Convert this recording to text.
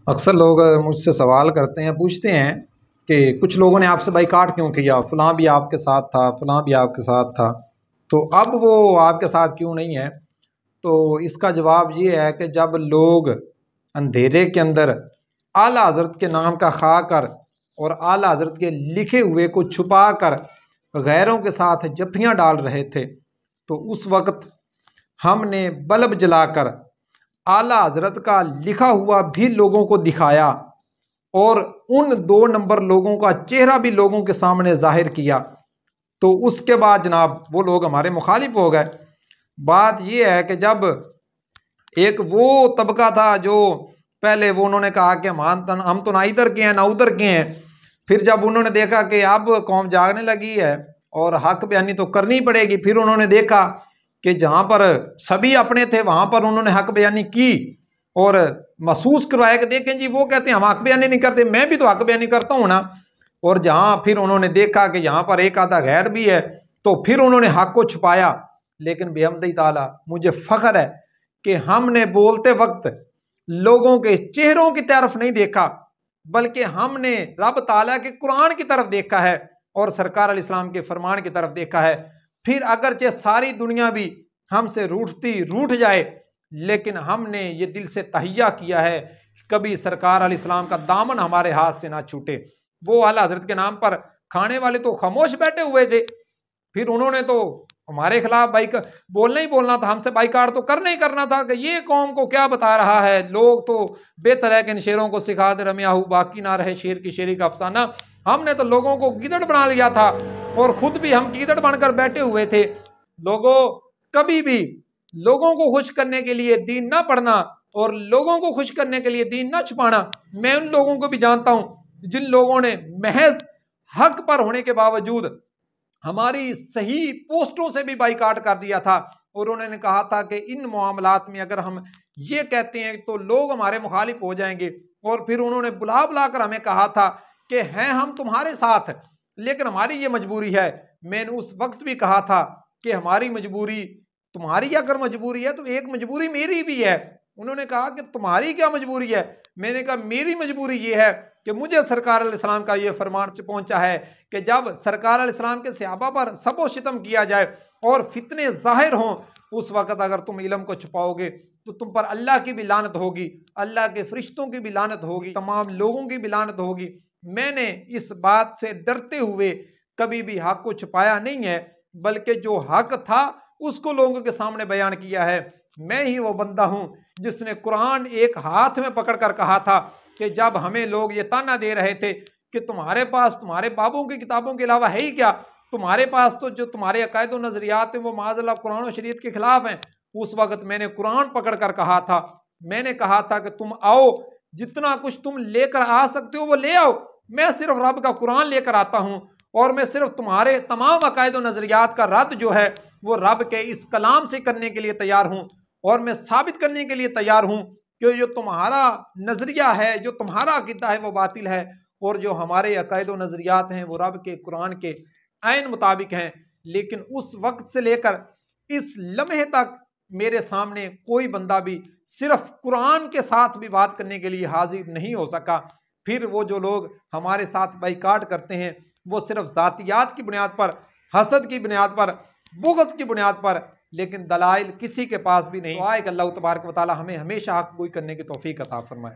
अक्सर लोग मुझसे सवाल करते हैं, पूछते हैं कि कुछ लोगों ने आपसे बाइकाट क्यों किया, फ़लाँ भी आपके साथ था, फ़लाँ भी आपके साथ था, तो अब वो आपके साथ क्यों नहीं है। तो इसका जवाब ये है कि जब लोग अंधेरे के अंदर आला हज़रत के नाम का खा कर और आला हज़रत के लिखे हुए को छुपा कर गैरों के साथ जफ्फियाँ डाल रहे थे, तो उस वक़्त हमने बल्ब जलाकर आला हज़रत का लिखा हुआ भी लोगों को दिखाया और उन 2 नंबर लोगों का चेहरा भी लोगों के सामने जाहिर किया। तो उसके बाद जनाब वो लोग हमारे मुखालिफ हो गए। बात यह है कि जब एक वो तबका था जो पहले वो उन्होंने कहा कि हम तो ना इधर के हैं ना उधर के हैं, फिर जब उन्होंने देखा कि अब कौम जागने लगी है और हक बयानी तो करनी पड़ेगी, फिर उन्होंने देखा कि जहाँ पर सभी अपने थे वहाँ पर उन्होंने हक बयानी की और महसूस करवाया कि देखें जी वो कहते हैं हम हक बयानी नहीं करते, मैं भी तो हक बयानी करता हूँ ना। और जहाँ फिर उन्होंने देखा कि यहाँ पर एक आधा गैर भी है तो फिर उन्होंने हक को छुपाया। लेकिन बेहमदी ताला मुझे फ़ख्र है कि हमने बोलते वक्त लोगों के चेहरों की तरफ नहीं देखा, बल्कि हमने रब ताला के कुरान की तरफ देखा है और सरकार अलैहिस्सलाम के फरमान की तरफ देखा है। फिर अगरचे सारी दुनिया भी हमसे रूठ जाए, लेकिन हमने ये दिल से तहिया किया है कभी सरकार अलैहिस्सलाम का दामन हमारे हाथ से ना छूटे। वो आला हजरत के नाम पर खाने वाले तो खामोश बैठे हुए थे, फिर उन्होंने तो हमारे खिलाफ बोलना ही बोलना था, हमसे बाइकाट तो करना ही करना था कि ये कौम को क्या बता रहा है। लोग तो बेहतर है कि इन शेरों को सिखा दे रमियाहू बाकी ना रहे शेर की शेरी का अफसाना। हमने तो लोगों को गीदड़ बना लिया था और खुद भी हम गीदड़ बनकर बैठे हुए थे। लोगों कभी भी लोगों को खुश करने के लिए दीन ना पढ़ना और लोगों को खुश करने के लिए दीन ना छुपाना। मैं उन लोगों को भी जानता हूं जिन लोगों ने महज हक पर होने के बावजूद हमारी सही पोस्टों से भी बाइकाट कर दिया था और उन्होंने कहा था कि इन मामलात में अगर हम ये कहते हैं तो लोग हमारे मुखालिफ हो जाएंगे। और फिर उन्होंने बुला बुलाकर हमें कहा था कि हैं हम तुम्हारे साथ, लेकिन हमारी ये मजबूरी है। मैंने उस वक्त भी कहा था कि हमारी मजबूरी, तुम्हारी अगर मजबूरी है तो एक मजबूरी मेरी भी है। उन्होंने कहा कि तुम्हारी क्या मजबूरी है। मैंने कहा मेरी मजबूरी ये है कि मुझे सरकार अलैहिस्सलाम का ये फरमान पहुंचा है कि जब सरकार अलैहिस्सलाम के सहाबा पर सबो शितम किया जाए और फितने जाहिर हों, उस वक़्त अगर तुम इल्म को छुपाओगे तो तुम पर अल्लाह की भी लानत होगी, अल्लाह के फरिश्तों की भी लानत होगी, तमाम लोगों की भी लानत होगी। मैंने इस बात से डरते हुए कभी भी हक को छुपाया नहीं है, बल्कि जो हक था उसको लोगों के सामने बयान किया है। मैं ही वो बंदा हूं जिसने कुरान एक हाथ में पकड़कर कहा था कि जब हमें लोग ये ताना दे रहे थे कि तुम्हारे पास तुम्हारे बाबों की किताबों के अलावा है ही क्या, तुम्हारे पास तो जो तुम्हारे अकायद और नजरियात हैं वो माज़अल्लाह कुरान और शरीयत के खिलाफ हैं, उस वक्त मैंने कुरान पकड़कर कहा था। मैंने कहा था कि तुम आओ, जितना कुछ तुम लेकर आ सकते हो वो ले आओ, मैं सिर्फ रब का कुरान लेकर आता हूं और मैं सिर्फ तुम्हारे तमाम अकायद और नजरियात का रद्द जो है वो रब के इस कलाम से करने के लिए तैयार हूं और मैं साबित करने के लिए तैयार हूं कि जो तुम्हारा नजरिया है, जो तुम्हारा अकीदा है वो बातिल है और जो हमारे अकायद और नजरियात हैं वो रब के कुरान के ऐन मुताबिक हैं। लेकिन उस वक्त से लेकर इस लम्हे तक मेरे सामने कोई बंदा भी सिर्फ कुरान के साथ भी बात करने के लिए हाजिर नहीं हो सका। फिर वो जो लोग हमारे साथ बाइकाट करते हैं वो सिर्फ ज़ातियात की बुनियाद पर, हसद की बुनियाद पर, बुग़्ज़ की बुनियाद पर, लेकिन दलाइल किसी के पास भी नहीं। तो अल्लाह तबारक व तआला हमें हमेशा हक गोई करने की तौफीक अता फरमाए।